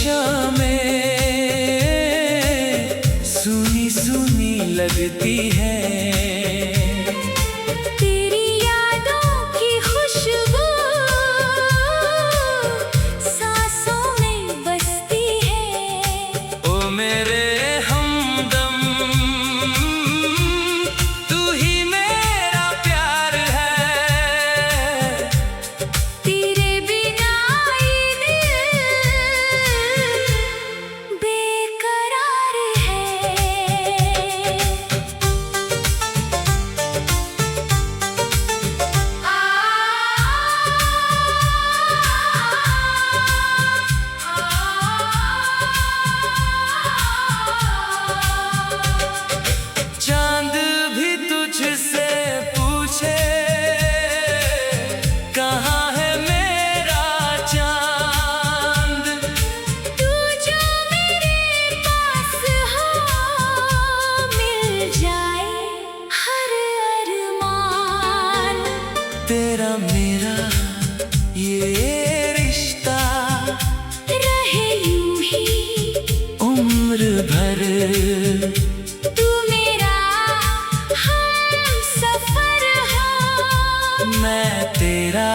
शामें सुनी सुनी लगती है। तेरी यादों की खुशबू सांसों में बसती है। ओ मेरे हमदम तू ही मेरा प्यार है। तेरे बिना ये दिल बेकरार है। चांद भी तुझसे पूछे कहाँ है मेरा चांद। तू जो मेरे पास हो मिल जाए हर अरमान। तेरा मेरा ये रिश्ता रहे यूं ही उम्र भर। तू मेरा हमसफर हो। मैं तेरा